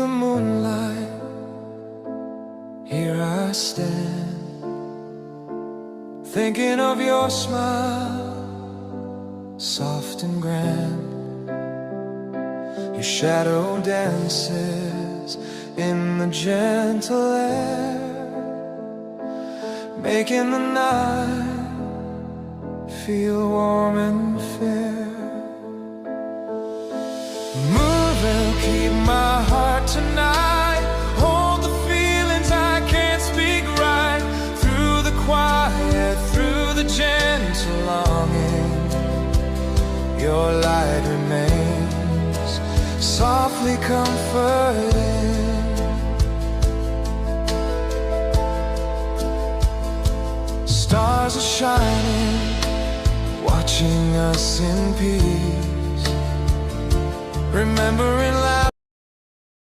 the moonlight, here I stand, thinking of your smile, soft and grand. Your shadow dances in the gentle air, making the night feel warm and fair. Move and keep my heart tonight, hold the feelings I can't speak right, through the quiet, through the gentle longing, your light remains softly comforting. Stars are shining, watching us in peace, remembering life